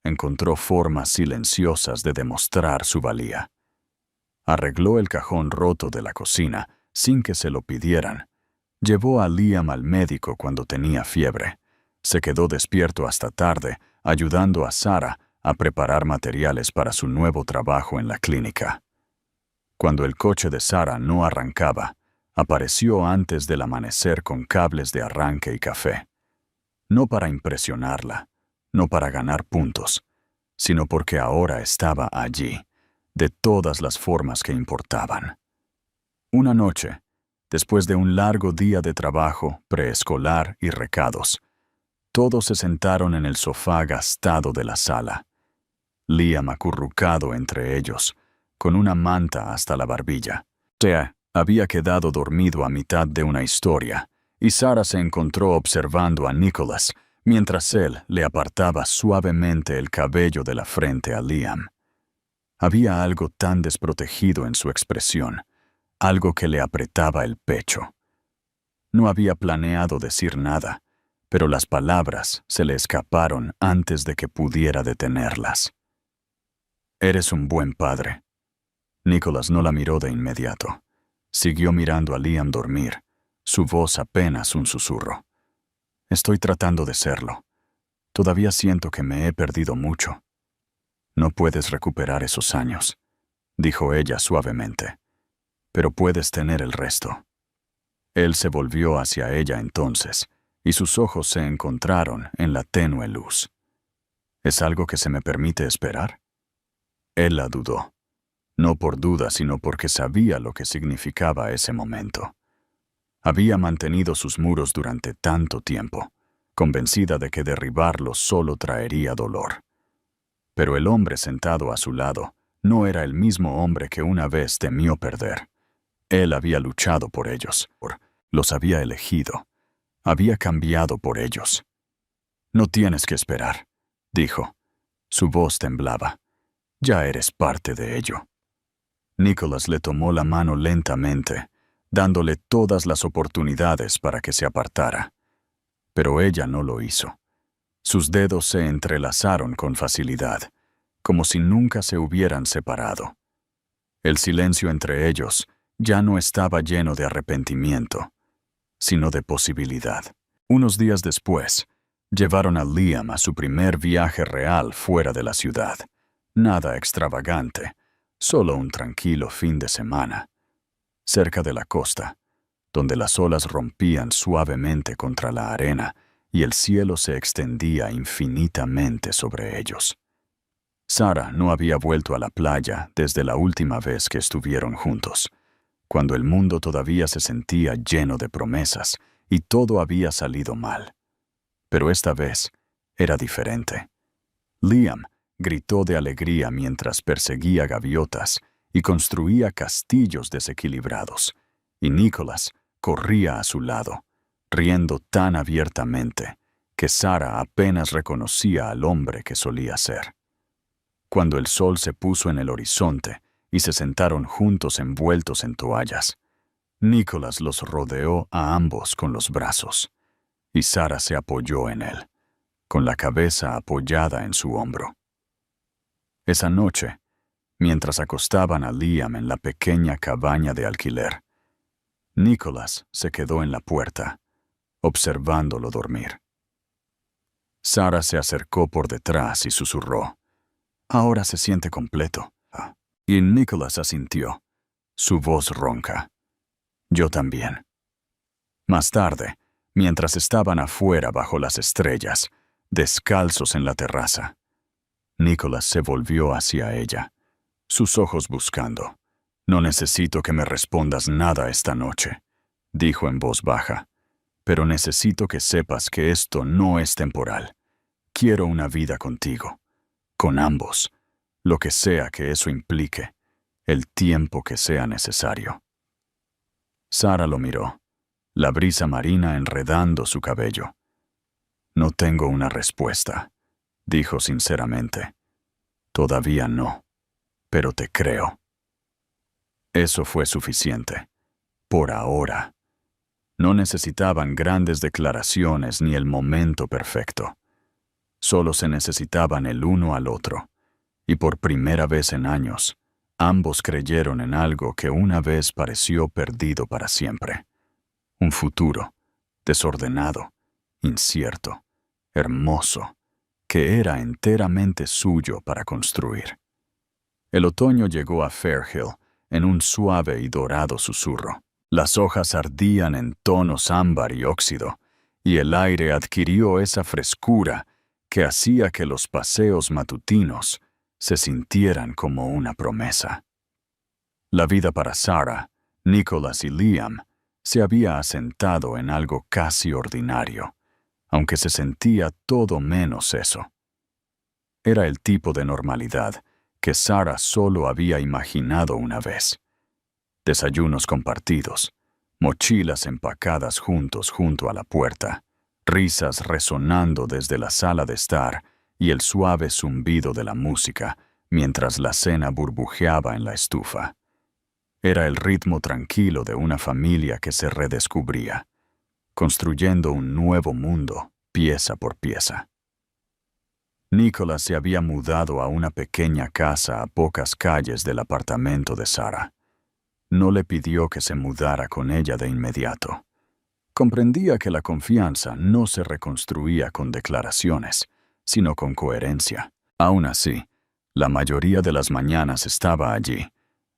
encontró formas silenciosas de demostrar su valía. Arregló el cajón roto de la cocina sin que se lo pidieran. Llevó a Liam al médico cuando tenía fiebre. Se quedó despierto hasta tarde, ayudando a Sarah a preparar materiales para su nuevo trabajo en la clínica. Cuando el coche de Sarah no arrancaba, apareció antes del amanecer con cables de arranque y café. No para impresionarla, no para ganar puntos, sino porque ahora estaba allí, de todas las formas que importaban. Una noche, después de un largo día de trabajo, preescolar y recados, todos se sentaron en el sofá gastado de la sala. Liam acurrucado entre ellos, con una manta hasta la barbilla. Thea había quedado dormido a mitad de una historia, y Sarah se encontró observando a Nicholas mientras él le apartaba suavemente el cabello de la frente a Liam. Había algo tan desprotegido en su expresión, algo que le apretaba el pecho. No había planeado decir nada, pero las palabras se le escaparon antes de que pudiera detenerlas. «Eres un buen padre». Nicholas no la miró de inmediato. Siguió mirando a Liam dormir, su voz apenas un susurro. «Estoy tratando de serlo. Todavía siento que me he perdido mucho». «No puedes recuperar esos años», dijo ella suavemente, «pero puedes tener el resto». Él se volvió hacia ella entonces, y sus ojos se encontraron en la tenue luz. «¿Es algo que se me permite esperar?» Él la dudó. No por duda, sino porque sabía lo que significaba ese momento. Había mantenido sus muros durante tanto tiempo, convencida de que derribarlos solo traería dolor. Pero el hombre sentado a su lado no era el mismo hombre que una vez temió perder. Él había luchado por ellos, los había elegido, había cambiado por ellos. «No tienes que esperar», dijo. Su voz temblaba. «Ya eres parte de ello». Nicholas le tomó la mano lentamente, dándole todas las oportunidades para que se apartara. Pero ella no lo hizo. Sus dedos se entrelazaron con facilidad, como si nunca se hubieran separado. El silencio entre ellos ya no estaba lleno de arrepentimiento, sino de posibilidad. Unos días después, llevaron a Liam a su primer viaje real fuera de la ciudad. Nada extravagante, solo un tranquilo fin de semana. Cerca de la costa, donde las olas rompían suavemente contra la arena y el cielo se extendía infinitamente sobre ellos. Sarah no había vuelto a la playa desde la última vez que estuvieron juntos, cuando el mundo todavía se sentía lleno de promesas y todo había salido mal. Pero esta vez era diferente. Liam gritó de alegría mientras perseguía gaviotas y construía castillos desequilibrados, y Nicholas corría a su lado, riendo tan abiertamente que Sarah apenas reconocía al hombre que solía ser. Cuando el sol se puso en el horizonte y se sentaron juntos envueltos en toallas, Nicholas los rodeó a ambos con los brazos, y Sarah se apoyó en él, con la cabeza apoyada en su hombro. Esa noche, mientras acostaban a Liam en la pequeña cabaña de alquiler, Nicholas se quedó en la puerta, observándolo dormir. Sarah se acercó por detrás y susurró: «Ahora se siente completo». Y Nicholas asintió, su voz ronca: «Yo también». Más tarde, mientras estaban afuera bajo las estrellas, descalzos en la terraza, Nicholas se volvió hacia ella, sus ojos buscando. «No necesito que me respondas nada esta noche», dijo en voz baja, «pero necesito que sepas que esto no es temporal. Quiero una vida contigo, con ambos, lo que sea que eso implique, el tiempo que sea necesario». Sarah lo miró, la brisa marina enredando su cabello. «No tengo una respuesta», dijo sinceramente. «Todavía no, pero te creo». Eso fue suficiente. Por ahora. No necesitaban grandes declaraciones ni el momento perfecto. Solo se necesitaban el uno al otro. Y por primera vez en años, ambos creyeron en algo que una vez pareció perdido para siempre. Un futuro, desordenado, incierto, hermoso, que era enteramente suyo para construir. El otoño llegó a Fairhill en un suave y dorado susurro. Las hojas ardían en tonos ámbar y óxido, y el aire adquirió esa frescura que hacía que los paseos matutinos se sintieran como una promesa. La vida para Sarah, Nicholas y Liam se había asentado en algo casi ordinario, aunque se sentía todo menos eso. Era el tipo de normalidad que Sarah solo había imaginado una vez. Desayunos compartidos, mochilas empacadas juntos junto a la puerta, risas resonando desde la sala de estar y el suave zumbido de la música mientras la cena burbujeaba en la estufa. Era el ritmo tranquilo de una familia que se redescubría, construyendo un nuevo mundo pieza por pieza. Nicholas se había mudado a una pequeña casa a pocas calles del apartamento de Sarah. No le pidió que se mudara con ella de inmediato. Comprendía que la confianza no se reconstruía con declaraciones, sino con coherencia. Aún así, la mayoría de las mañanas estaba allí,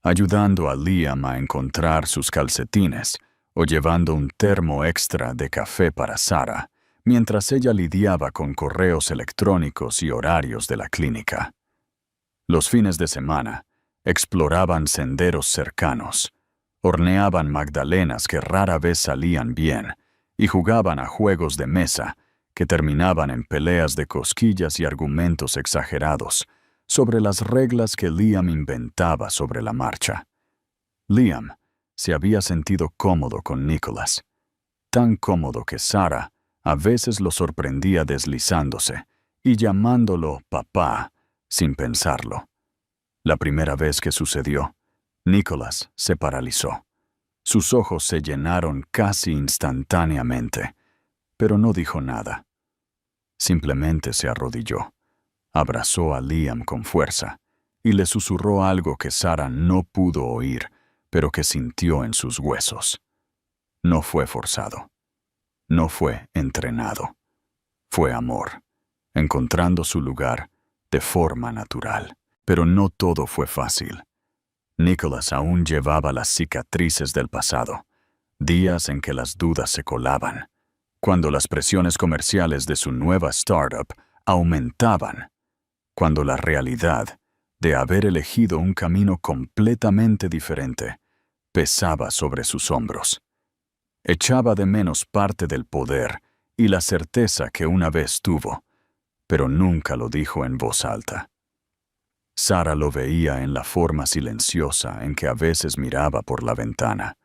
ayudando a Liam a encontrar sus calcetines o llevando un termo extra de café para Sarah, mientras ella lidiaba con correos electrónicos y horarios de la clínica. Los fines de semana, exploraban senderos cercanos, horneaban magdalenas que rara vez salían bien y jugaban a juegos de mesa que terminaban en peleas de cosquillas y argumentos exagerados sobre las reglas que Liam inventaba sobre la marcha. Liam se había sentido cómodo con Nicholas, tan cómodo que Sarah a veces lo sorprendía deslizándose y llamándolo papá sin pensarlo. La primera vez que sucedió, Nicholas se paralizó. Sus ojos se llenaron casi instantáneamente, pero no dijo nada. Simplemente se arrodilló, abrazó a Liam con fuerza y le susurró algo que Sarah no pudo oír, pero que sintió en sus huesos. No fue forzado. No fue entrenado. Fue amor, encontrando su lugar de forma natural. Pero no todo fue fácil. Nicholas aún llevaba las cicatrices del pasado, días en que las dudas se colaban, cuando las presiones comerciales de su nueva startup aumentaban, cuando la realidad de haber elegido un camino completamente diferente pesaba sobre sus hombros. Echaba de menos parte del poder y la certeza que una vez tuvo, pero nunca lo dijo en voz alta. Sarah lo veía en la forma silenciosa en que a veces miraba por la ventana,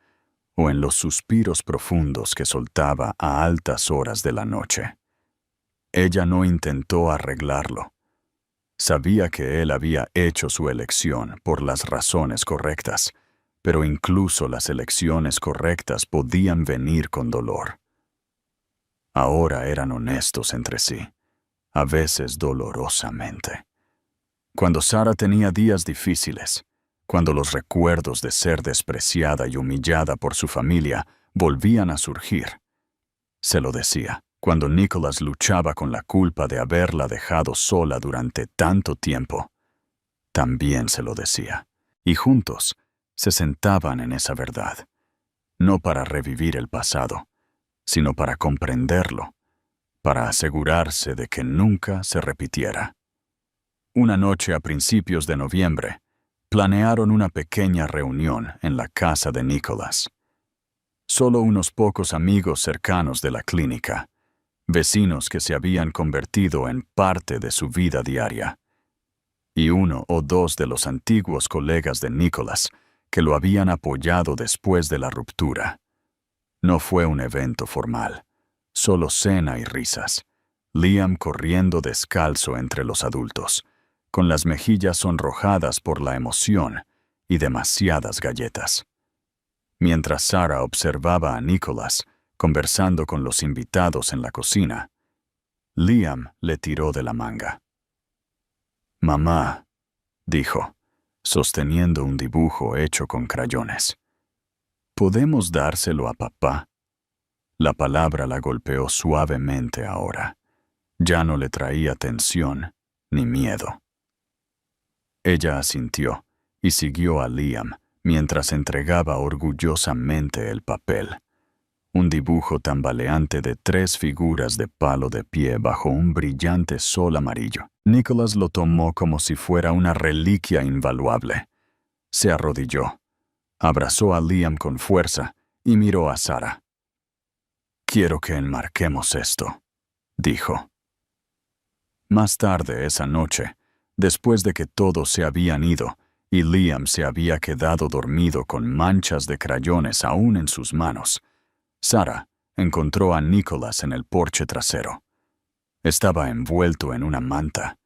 o en los suspiros profundos que soltaba a altas horas de la noche. Ella no intentó arreglarlo. Sabía que él había hecho su elección por las razones correctas, pero incluso las elecciones correctas podían venir con dolor. Ahora eran honestos entre sí, a veces dolorosamente. Cuando Sarah tenía días difíciles, cuando los recuerdos de ser despreciada y humillada por su familia volvían a surgir, se lo decía. Cuando Nicholas luchaba con la culpa de haberla dejado sola durante tanto tiempo, también se lo decía. Y juntos se sentaban en esa verdad, no para revivir el pasado, sino para comprenderlo, para asegurarse de que nunca se repitiera. Una noche a principios de noviembre, planearon una pequeña reunión en la casa de Nicholas. Solo unos pocos amigos cercanos de la clínica, vecinos que se habían convertido en parte de su vida diaria, y uno o dos de los antiguos colegas de Nicholas que lo habían apoyado después de la ruptura. No fue un evento formal, solo cena y risas, Liam corriendo descalzo entre los adultos, con las mejillas sonrojadas por la emoción y demasiadas galletas. Mientras Sarah observaba a Nicholas conversando con los invitados en la cocina, Liam le tiró de la manga. «Mamá», dijo, sosteniendo un dibujo hecho con crayones. «¿Podemos dárselo a papá?» La palabra la golpeó suavemente ahora. Ya no le traía tensión ni miedo. Ella asintió y siguió a Liam mientras entregaba orgullosamente el papel. un dibujo tambaleante de 3 figuras de palo de pie bajo un brillante sol amarillo. Nicholas lo tomó como si fuera una reliquia invaluable. Se arrodilló, abrazó a Liam con fuerza y miró a Sarah. «Quiero que enmarquemos esto», dijo. Más tarde esa noche, después de que todos se habían ido y Liam se había quedado dormido con manchas de crayones aún en sus manos, Sarah encontró a Nicholas en el porche trasero. Estaba envuelto en una manta,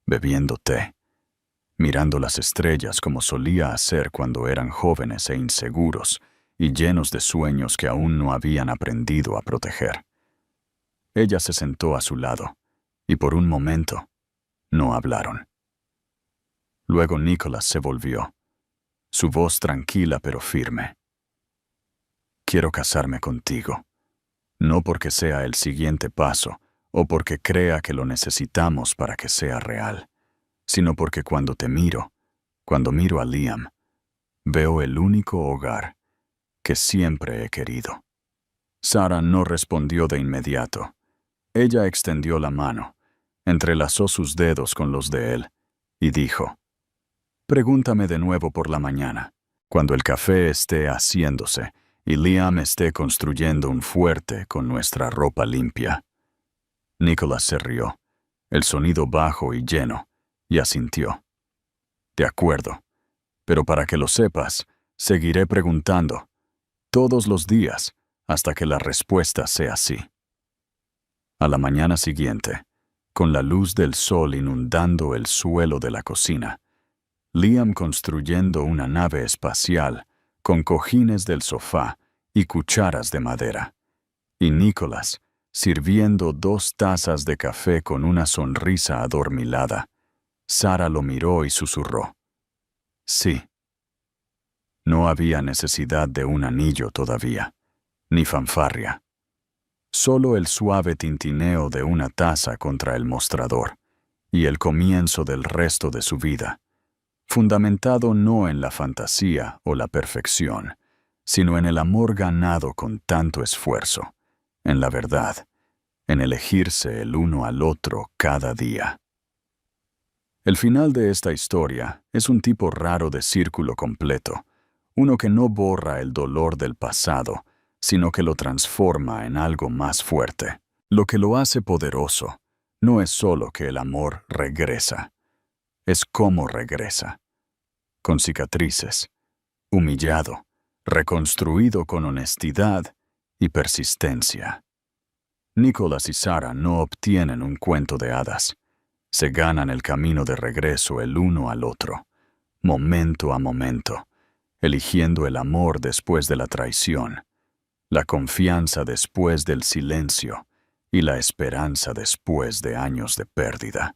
bebiendo té, mirando las estrellas como solía hacer cuando eran jóvenes e inseguros y llenos de sueños que aún no habían aprendido a proteger. Ella se sentó a su lado, y por un momento no hablaron. Luego Nicholas se volvió, su voz tranquila pero firme. «Quiero casarme contigo, no porque sea el siguiente paso o porque crea que lo necesitamos para que sea real, sino porque cuando miro a Liam, veo el único hogar que siempre he querido». Sarah no respondió de inmediato. Ella extendió la mano, entrelazó sus dedos con los de él y dijo: «Pregúntame de nuevo por la mañana, cuando el café esté haciéndose y Liam esté construyendo un fuerte con nuestra ropa limpia». Nicholas se rió, el sonido bajo y lleno, y asintió. «De acuerdo, pero para que lo sepas, seguiré preguntando, todos los días, hasta que la respuesta sea sí». A la mañana siguiente, con la luz del sol inundando el suelo de la cocina, Liam construyendo una nave espacial con cojines del sofá y cucharas de madera, y Nicholas sirviendo 2 tazas de café con una sonrisa adormilada, Sarah lo miró y susurró: «Sí». No había necesidad de un anillo todavía, ni fanfarria. Solo el suave tintineo de una taza contra el mostrador y el comienzo del resto de su vida, fundamentado no en la fantasía o la perfección, sino en el amor ganado con tanto esfuerzo, en la verdad, en elegirse el uno al otro cada día. El final de esta historia es un tipo raro de círculo completo, uno que no borra el dolor del pasado, sino que lo transforma en algo más fuerte. Lo que lo hace poderoso no es solo que el amor regresa, es cómo regresa. Con cicatrices, humillado, reconstruido con honestidad y persistencia. Nicholas y Sarah no obtienen un cuento de hadas. Se ganan el camino de regreso el uno al otro, momento a momento, eligiendo el amor después de la traición, la confianza después del silencio y la esperanza después de años de pérdida.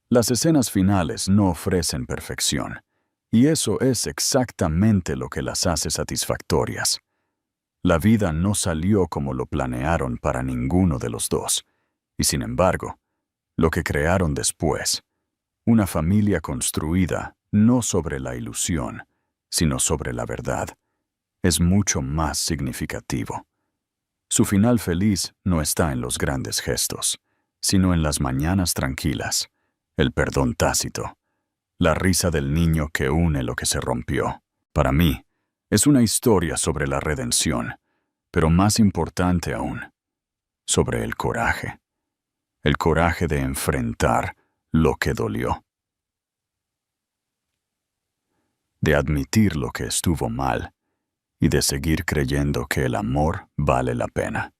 Las escenas finales no ofrecen perfección, y eso es exactamente lo que las hace satisfactorias. La vida no salió como lo planearon para ninguno de los dos, y sin embargo, lo que crearon después, una familia construida no sobre la ilusión, sino sobre la verdad, es mucho más significativo. Su final feliz no está en los grandes gestos, sino en las mañanas tranquilas, el perdón tácito, la risa del niño que une lo que se rompió. Para mí, es una historia sobre la redención, pero más importante aún, sobre el coraje de enfrentar lo que dolió, de admitir lo que estuvo mal y de seguir creyendo que el amor vale la pena.